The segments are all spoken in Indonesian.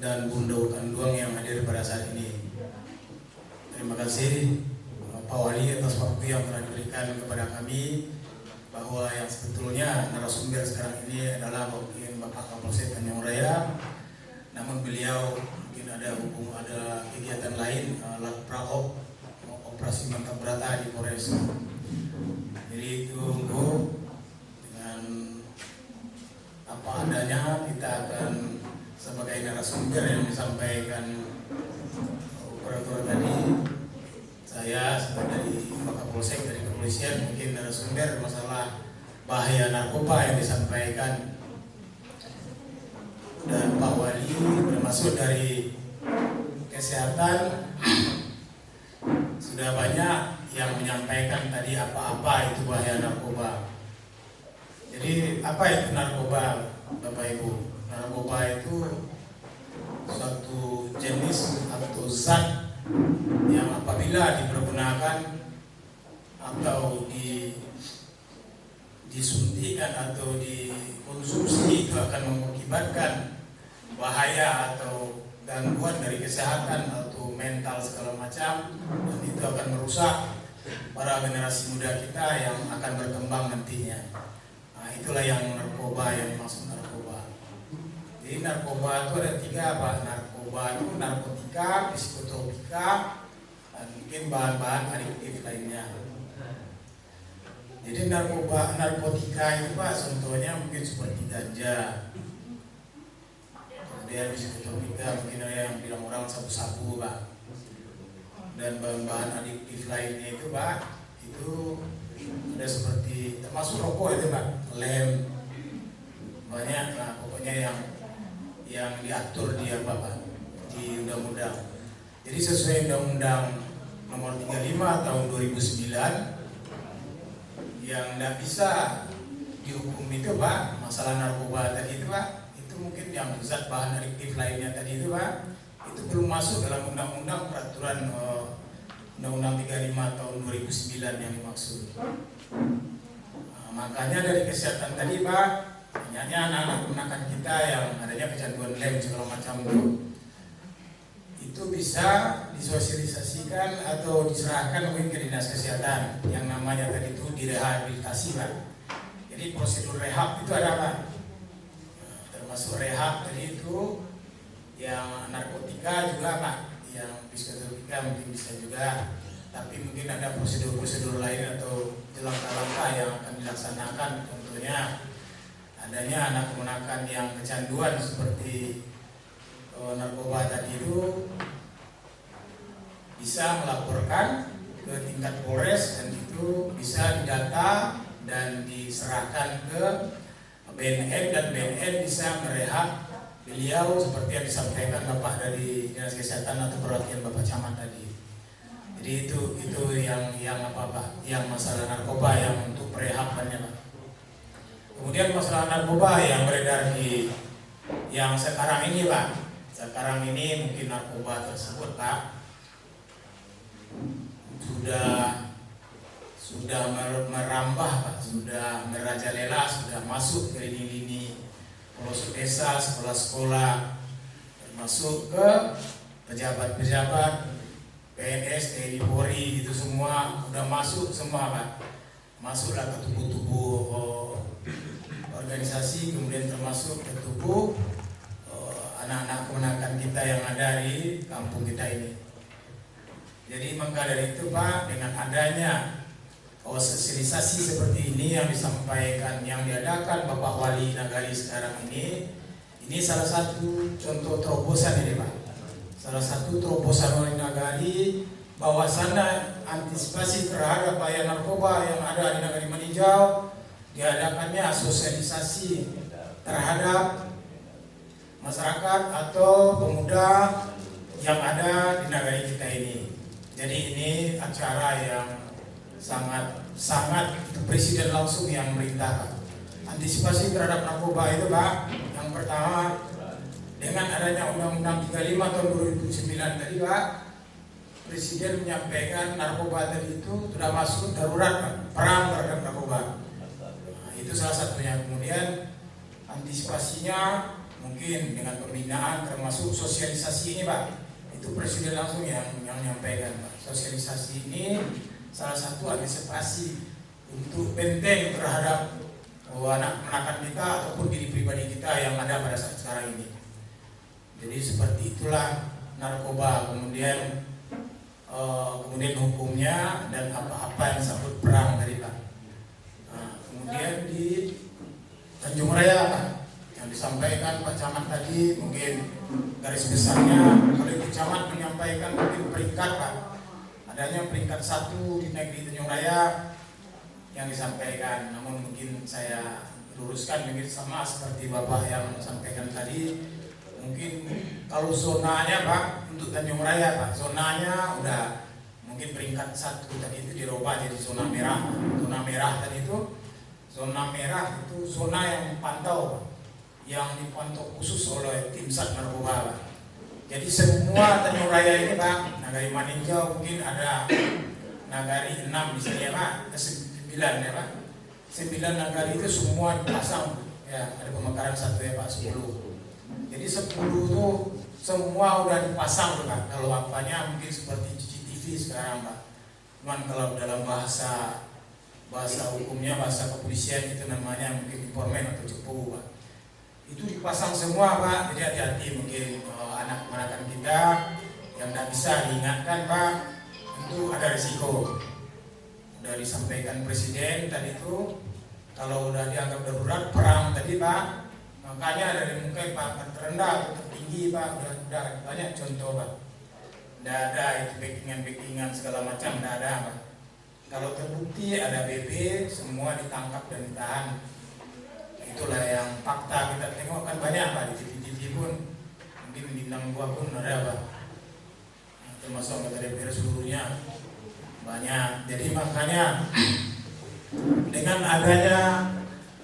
dan Bunda Kanduang yang hadir pada saat ini. Terima kasih Pak Wali atas waktu yang telah diberikan kepada kami, bahwa yang sebetulnya narasumber sekarang ini adalah mungkin Bapak Kapolsek Tanjung Raya, namun beliau mungkin ada kegiatan lain, Lakpraop operasi mantap berata di Polres. Jadi itu dengan apa adanya kita akan sebagai narasumber yang disampaikan operator tadi, saya sebagai Pak Kapolsek dari kepolisian mungkin narasumber masalah bahaya narkoba yang disampaikan, dan Pak Wali termasuk dari kesehatan sudah banyak yang menyampaikan tadi apa-apa itu bahaya narkoba. Jadi apa itu narkoba, Bapak Ibu? Narkoba itu suatu jenis atau zat yang apabila dipergunakan atau disuntikan atau dikonsumsi itu akan mengakibatkan bahaya atau gangguan dari kesehatan atau mental segala macam, dan itu akan merusak para generasi muda kita yang akan berkembang nantinya. Nah, itulah yang narkoba, yang dimaksud narkoba. Jadi narkoba itu ada tiga, Pak. Narkoba itu narkotika, psikotropika, dan mungkin bahan-bahan adiktif lainnya. Jadi narkotika itu, Pak, contohnya mungkin seperti ganja. Kemudian psikotropika mungkin ada yang bilang orang sabu-sabu, Pak. Dan bahan-bahan adiktif lainnya itu, Pak, itu ada seperti termasuk rokok itu, Pak, lem, banyak. Nah, pokoknya yang diatur di apa, Pak, di undang-undang. Jadi sesuai Undang-Undang Nomor 35 Tahun 2009 yang tidak bisa dihukum itu, Pak, masalah narkoba tadi itu, Pak, itu mungkin yang zat bahan adiktif lainnya tadi itu, Pak, itu belum masuk dalam undang-undang peraturan Undang-Undang 35 Tahun 2009 yang dimaksud. Nah, makanya dari kesehatan tadi, Pak, banyaknya anak-anak kita yang adanya kecanduan lem segala macam itu bisa disosialisasikan atau diserahkan mungkin ke dinas kesehatan yang namanya tadi itu direhabilitasi, Pak. Jadi prosedur rehab itu ada, Pak. Termasuk rehab tadi itu yang narkotika juga, Pak, yang psikotropika mungkin bisa juga, tapi mungkin ada prosedur-prosedur lain atau langkah-langkah yang akan dilaksanakan. Contohnya adanya anak menggunakan yang kecanduan seperti narkoba tadi itu bisa melaporkan ke tingkat Polres, dan itu bisa didata dan diserahkan ke BNN, dan BNN bisa merehab beliau seperti yang disampaikan Bapak dari Dinas Kesehatan atau perwakilan Bapak Camat tadi. Jadi itu yang apa, Pak? Yang masalah narkoba yang untuk perehabannya, Pak. Kemudian masalah narkoba yang beredar di yang sekarang ini, Pak. Sekarang ini mungkin narkoba tersebut, Pak, sudah merambah, Pak, sudah merajalela, sudah masuk ke lini-lini pelosok desa, sekolah-sekolah, termasuk ke pejabat-pejabat, PNS, TNI, Polri, itu semua udah masuk semua, Pak. Masuklah ke tubuh-tubuh organisasi, kemudian termasuk ke tubuh anak-anak kemenakan kita yang ada di kampung kita ini. Jadi maka dari itu, Pak, dengan adanya sosialisasi seperti ini yang disampaikan, yang diadakan Bapak Wali Nagari sekarang ini salah satu contoh terobosan ini, Pak. Salah satu terobosan Wali Nagari bahwasannya antisipasi terhadap bahaya narkoba yang ada di Nagari Meninjau, diadakannya sosialisasi terhadap masyarakat atau pemuda yang ada di negara kita ini. Jadi ini acara yang sangat Presiden langsung yang merintahkan. Antisipasi terhadap narkoba itu, Pak, yang pertama dengan adanya Undang-Undang 35 tahun 2009 tadi, Pak, Presiden menyampaikan narkoba tadi itu sudah masuk darurat, Pak, perang terhadap narkoba. Nah, itu salah satunya. Kemudian antisipasinya mungkin dengan pembinaan termasuk sosialisasi ini Pak, itu Presiden langsung yang menyampaikan Pak. Sosialisasi ini salah satu antisipasi untuk benteng terhadap anak-anak kita ataupun diri pribadi kita yang ada pada saat sekarang ini. Jadi seperti itulah narkoba, kemudian hukumnya dan apa-apa yang disebut perang tadi Pak. Kemudian di Tanjung Raya Pak, yang disampaikan Pak Camat tadi, mungkin garis besarnya kalau Ibu Camat menyampaikan mungkin peringkat Pak, adanya peringkat 1 di negeri Tanjung Raya yang disampaikan, namun mungkin saya luruskan mungkin sama seperti Bapak yang sampaikan tadi. Mungkin kalau zonanya Pak, untuk Tanjung Raya Pak, zonanya udah mungkin peringkat 1 tadi itu dirubah jadi zona merah. Zona merah tadi itu, zona merah itu zona yang dipantau Pak, yang dipantau khusus oleh tim Sat Narkoba Pak. Jadi semua Tanjung Raya ini Pak, Nagari Maninjau mungkin ada Nagari 6 di sini ya Pak, 9 ya Pak. 9 nagari itu semua dipasang ya, ada pemekaran 1 ya Pak, 10. Jadi 10 itu semua udah dipasang tuh Pak. Kalau apanya mungkin seperti CCTV sekarang Pak. Cuman kalau dalam bahasa hukumnya, bahasa kepolisian itu namanya mungkin informan atau cepu Pak. Itu dipasang semua Pak. Jadi hati-hati mungkin anak-anak kita yang tidak bisa diingatkan Pak, itu ada risiko. Udah disampaikan Presiden tadi itu, kalau udah dianggap darurat perang tadi Pak, makanya dari mungkin Pak terendah atau tertinggi Pak, udah banyak contoh Pak. Tidak ada itu backingan segala macam, tidak ada Pak. Kalau terbukti ada BB, semua ditangkap dan ditahan. Itulah yang fakta kita tengok kan banyak Pak, di TV pun, mungkin di bintang 2 pun ada Pak. Termasuk anggota DPR seluruhnya banyak. Jadi makanya dengan adanya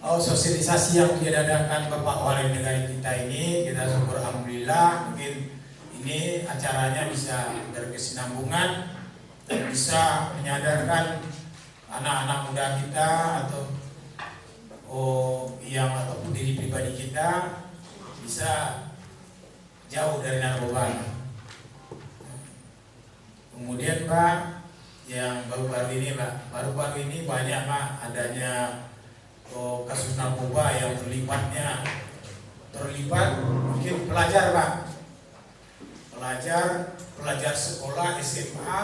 sosialisasi yang diadakan Bapak Wali Negara kita ini, kita syukur alhamdulillah, mungkin ini acaranya bisa berkesinambungan dan bisa menyadarkan anak-anak muda kita ataupun diri pribadi kita bisa jauh dari narkoba. Kemudian Pak, yang baru-baru ini Pak, baru-baru ini banyak Pak adanya kasus narkoba yang terlibat mungkin pelajar Pak, pelajar sekolah SMA,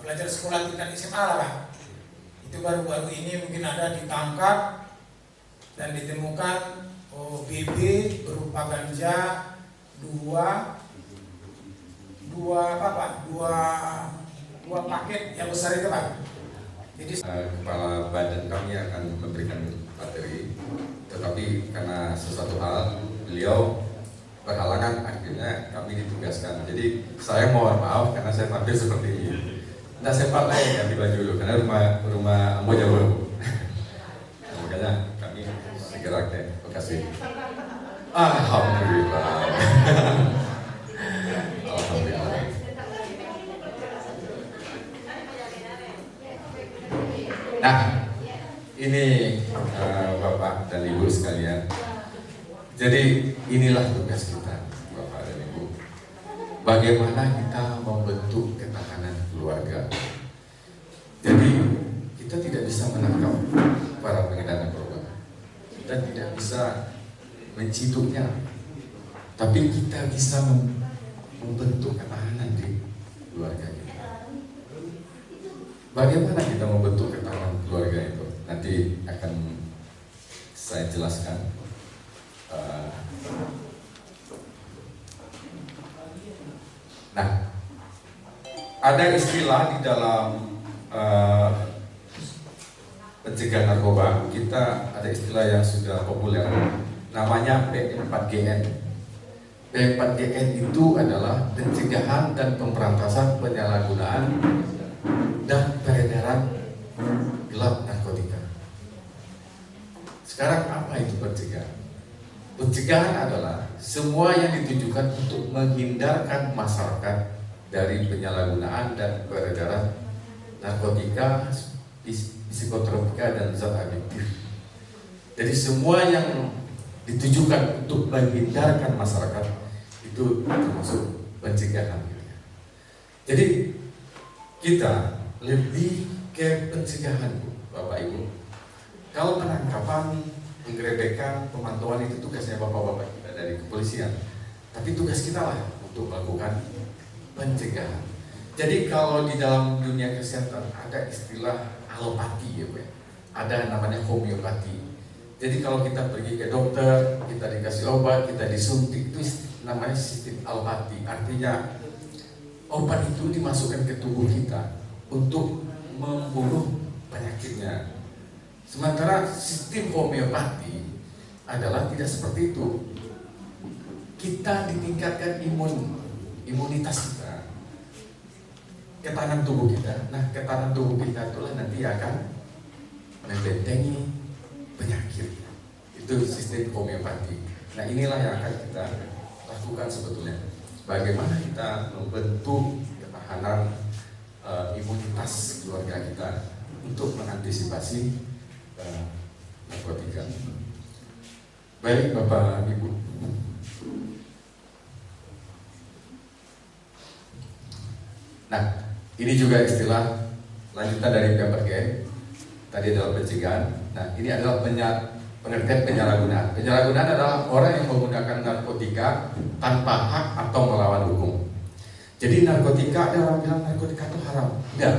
pelajar sekolah tingkat SMA lah Pak. Itu baru-baru ini mungkin ada ditangkap dan ditemukan BB berupa ganja dua paket yang besar itu Pak. Jadi kepala badan kami akan memberikan materi, tetapi karena sesuatu hal beliau berhalangan, akhirnya kami ditugaskan. Jadi saya mohon maaf karena saya tampil seperti ini. Nah, saya pakai ganti baju dulu karena rumah Ambo jauh. Makanya kami segera ke Bekasi. Alhamdulillah. Alhamdulillah. Nah, ini Bapak dan Ibu sekalian. Jadi inilah tugas kita, Bapak dan Ibu. Bagaimana kita membentuk ketahanan keluarga. Jadi kita tidak bisa menangkap para pengedar narkoba. Kita tidak bisa menciduknya. Tapi kita bisa membentuk ketahanan di keluarga kita. Bagaimana kita membentuk ketahanan keluarga itu? Nanti akan saya jelaskan. Nah, ada istilah di dalam pencegahan narkoba. Kita ada istilah yang sudah populer, namanya P4GN. P4GN itu adalah pencegahan dan pemberantasan penyalahgunaan dan peredaran gelap narkotika. Sekarang apa itu pencegahan? Pencegahan adalah semua yang ditujukan untuk menghindarkan masyarakat dari penyalahgunaan dan peredaran narkotika, psikotropika dan zat adiktif. Jadi semua yang ditujukan untuk menghindarkan masyarakat, itu termasuk pencegahan. Jadi kita lebih ke pencegahan, Bapak Ibu. Kalau penangkapan, penggerebekan, pemantauan itu tugasnya Bapak-Bapak kita dari kepolisian. Tapi tugas kita lah untuk melakukan pencegahan. Jadi kalau di dalam dunia kesehatan ada istilah alopati ya Bu. Ada namanya homeopati. Jadi kalau kita pergi ke dokter, kita dikasih obat, kita disuntik, itu namanya sistem alopati. Artinya obat itu dimasukkan ke tubuh kita untuk membunuh penyakitnya. Sementara sistem homeopati adalah tidak seperti itu. Kita ditingkatkan imunitas kita, ketahanan tubuh kita. Nah, ketahanan tubuh kita itulah nanti akan membentengi penyakit. Itu sistem homeopati. Nah, inilah yang akan kita lakukan sebetulnya. Bagaimana kita membentuk ketahanan imunitas keluarga kita untuk mengantisipasi narkotika. Baik Bapak Ibu. Nah, ini juga istilah lanjutan dari PPG. Tadi adalah pencegahan. Nah, ini adalah pengertian penyalahgunaan. Penyalahgunaan adalah orang yang menggunakan narkotika tanpa hak atau melawan hukum. Jadi narkotika, ada orang bilang narkotika itu haram. Tidak.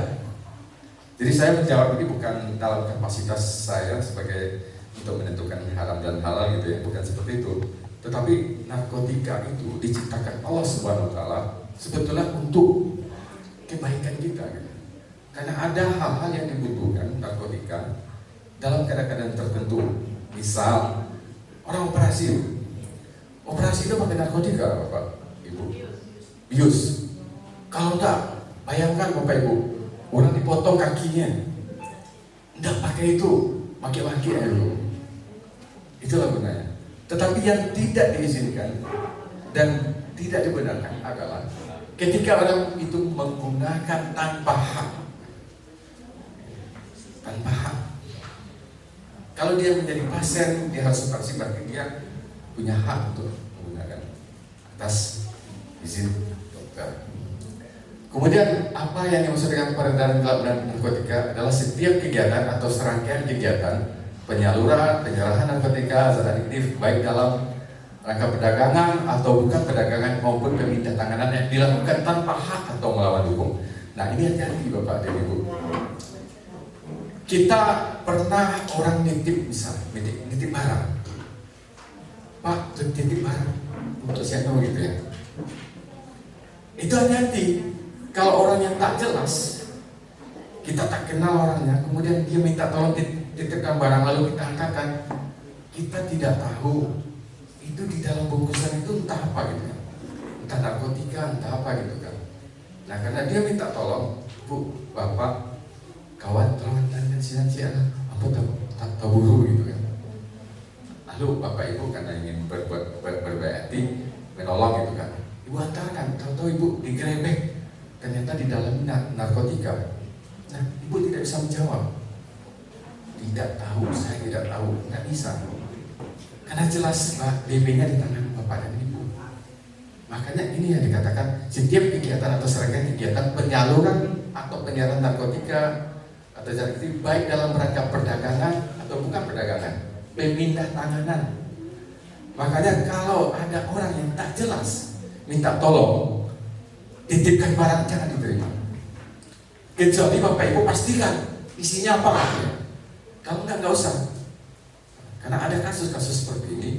Jadi saya menjawab ini bukan dalam kapasitas saya sebagai untuk menentukan haram dan halal gitu ya, bukan seperti itu. Tetapi narkotika itu diciptakan Allah Subhanahu wa taala sebetulnya untuk kebaikan kita gitu. Karena ada hal-hal yang dibutuhkan narkotika dalam keadaan tertentu. Misal orang operasi itu pakai narkotika Bapak Ibu, bius. Kalau enggak, bayangkan Bapak Ibu, orang dipotong kakinya, enggak pakai itu, maki-maki ya dulu. Itulah gunanya. Tetapi yang tidak diizinkan dan tidak dibenarkan adalah ketika orang itu menggunakan tanpa hak. Tanpa hak. Kalau dia menjadi pasien, dia harus operasi, berarti dia punya hak untuk menggunakan atas izin dokter. Kemudian apa yang dimaksud dengan peredaran gelap dan narkotika adalah setiap kegiatan atau serangkaian kegiatan penyaluran, penyerahan narkotika zat adiktif baik dalam rangka perdagangan atau bukan perdagangan maupun pemindatanganan yang dilakukan tanpa hak atau melawan hukum. Nah, ini hati-hati Bapak dan Ibu. Kita pernah orang nitip misalnya, nitip barang. Pak, nitip barang untuk siapa gitu ya. Itu hati-hati. Kalau orang yang tak jelas, kita tak kenal orangnya, kemudian dia minta tolong titipkan barang lalu kita angkatkan, kita tidak tahu itu di dalam bungkusan itu entah apa gitu, entah narkotika, entah apa gitu kan. Nah, karena dia minta tolong, Bu, Bapak, kawan, tolong antarkan si apa tak buru gitu kan. Lalu Bapak Ibu karena ingin berbaik hati menolong gitu kan, Ibu antarkan, tahu-tahu Ibu digerebek, ternyata di dalamnya narkotika. Nah, Ibu tidak bisa menjawab. Tidak tahu, saya tidak tahu, nggak bisa. Karena jelas DP-nya di tangan Bapak dan Ibu. Makanya ini yang dikatakan setiap kegiatan atau serangkaian kegiatan penyaluran atau penyerahan narkotika atau zat aktif baik dalam rangka perdagangan atau bukan perdagangan, pemindah tanganan. Makanya kalau ada orang yang tak jelas minta tolong, titipkan barang jangan diterima. Kecuali Bapak Ibu pastikan isinya apa ya. Kalau enggak usah. Karena ada kasus-kasus seperti ini.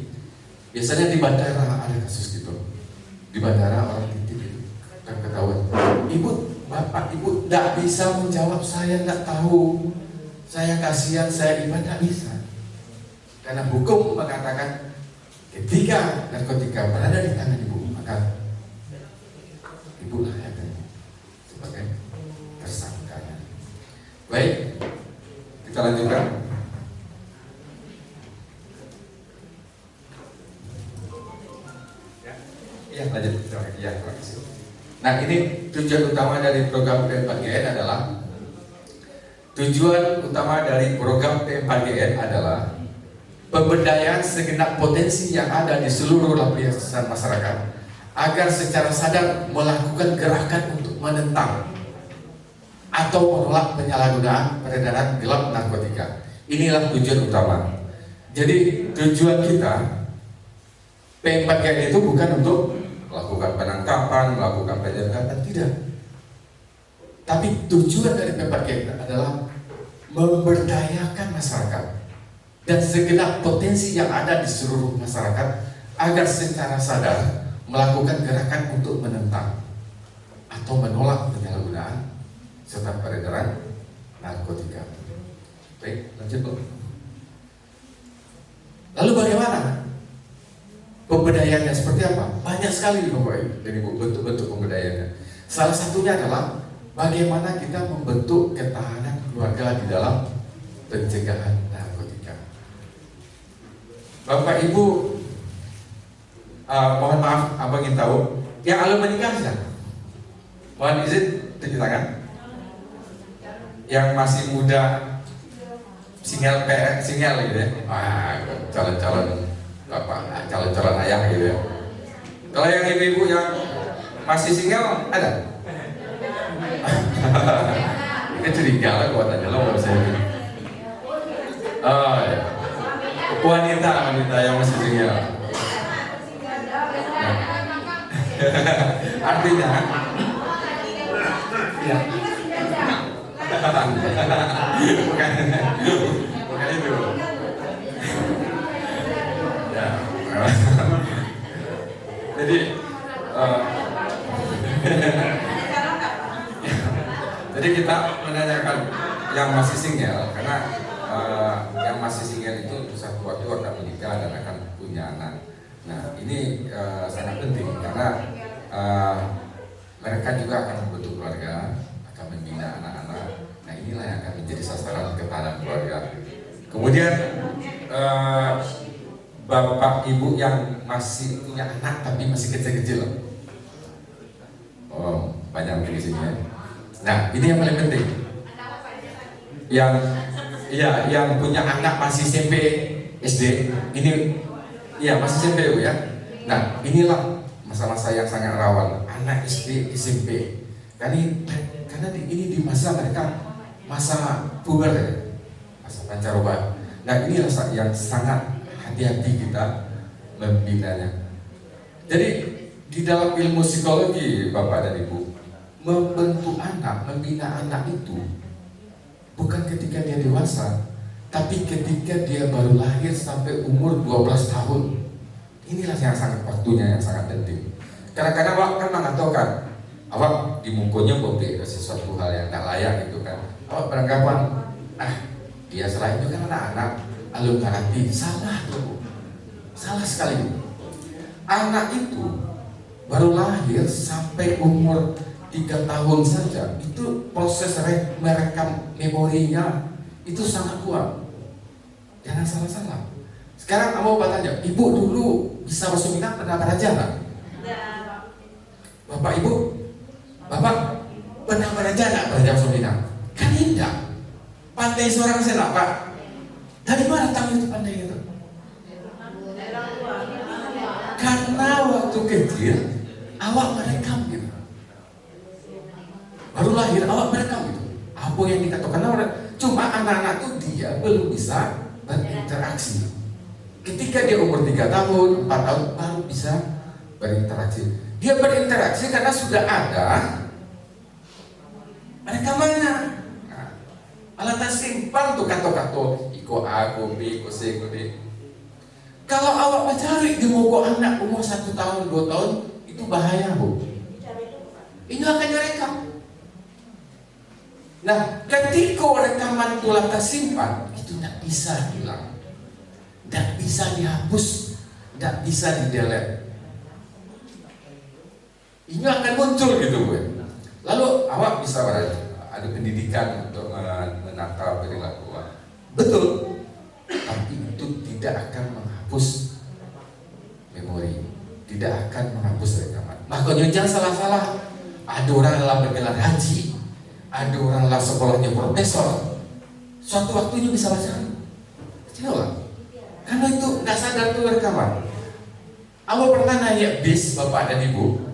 Biasanya di bandara ada kasus gitu. Di bandara orang titip itu kan ketahuan. Ibu, Bapak, Ibu enggak bisa menjawab, saya enggak tahu. Saya kasihan, saya ibadah bisa. Karena hukum mengatakan ketika narkotika berada di tangan Ibu, maka Ibu lah yang sebagai tersangkanya. Baik, kita lanjutkan. Ya, lanjut. Ya, terima kasih. Nah, ini tujuan utama dari program PM4GN adalah pemberdayaan segenap potensi yang ada di seluruh lapisan masyarakat agar secara sadar melakukan gerakan untuk menentang atau menolak penyalahgunaan peredaran gelap narkotika. Inilah tujuan utama. Jadi tujuan kita P4GN itu bukan untuk melakukan penangkapan, melakukan penyerangan, tidak. Tapi tujuan dari P4GN adalah memberdayakan masyarakat dan segenap potensi yang ada di seluruh masyarakat agar secara sadar melakukan gerakan untuk menentang atau menolak penyalahgunaan serta peredaran narkotika. Baik, lanjut Bu. Lalu bagaimana pemberdayaannya, seperti apa? Banyak sekali Bapak Ibu dari bentuk-bentuk pemberdayaannya. Salah satunya adalah bagaimana kita membentuk ketahanan keluarga di dalam pencegahan narkotika. Bapak Ibu, mohon maaf, abang ingin tahu yang belum menikah siapa? Mohon izin tunjuk tangan. Yang masih muda, single gitu ya. Calon-calon bapak, calon-calon ayah gitu ya. Kalau yang ibu-ibu yang masih single ada? Ini curiga lah gua tanya lo mau saya. Oh ya. Wanita yang masih single. Artinya ya. bukan itu ya. Jadi jadi kita menanyakan yang masih single karena yang masih single itu suatu waktu akan menikah dan akan punya anak. Nah ini sangat penting karena mereka juga akan membentuk keluarga, akan membina anak-anak. Nah inilah yang akan menjadi sasaran ketahanan keluarga. Kemudian bapak ibu yang masih punya anak tapi masih kecil-kecil. Oh banyak di sini ya. Nah ini yang paling penting. Yang punya anak masih SMP, SD, ini ya masih SMP Bu ya. Nah inilah masa-masa yang sangat rawan anak SD, SMP. Karena ini di masa mereka masa puber ya, masa pancaroba. Nah ini rasa yang sangat hati-hati kita membinanya. Jadi di dalam ilmu psikologi Bapak dan Ibu, membentuk anak, membina anak itu bukan ketika dia dewasa, tapi ketika dia baru lahir sampai umur 12 tahun. Inilah yang sangat waktunya yang sangat penting. Kadang-kadang awak kan mengatakan, awak dimungkunya boleh sesuatu hal yang tak layak gitu kan. Awak beranggapan, dia selain itu kan anak-anak, alun ngerti. Salah tuh, salah sekali. Anak itu baru lahir sampai umur 3 tahun saja, itu proses merekam memorinya itu sangat kuat. Jangan salah-salah. Sekarang kamu bertanya, ibu dulu bisa masuk Minang pernah belajar nggak? Bapak ibu, bapak pernah belajar nggak belajar masuk Minang? Kan tidak. Pandai seorang saya Pak. Dari mana tahu itu pandai itu? Karena waktu kecil awak merekam gitu. Baru lahir awak merekam gitu. Apa yang dikatakan orang? Cuma anak-anak itu dia belum bisa berinteraksi. Ketika dia umur 3 tahun, 4 tahun baru bisa berinteraksi. Dia berinteraksi karena sudah ada rekamannya. Nah, alat simpan tuh kato-kato, iko A, iko B, iko C, iko D. Kalau awak mencari di muka anak umur 1 tahun, 2 tahun, itu bahaya Bu. Ini akan direkam. Nah, ketika rekaman itu lantas simpan, itu tidak bisa hilang, tidak bisa dihapus, tidak bisa di-delete. Ini akan muncul gitu Bu. Lalu awak bisa ada pendidikan untuk menata perilaku. Betul, tapi itu tidak akan menghapus memori, tidak akan menghapus rekaman. Makanya jangan salah-salah. Ada orang dalam bergelar haji, ada orang dalam sekolahnya profesor, suatu waktunya bisa baca. Tidak lah. Karena itu nggak sadar tuh rekaman. Awal pernah naik bis Bapak dan Ibu,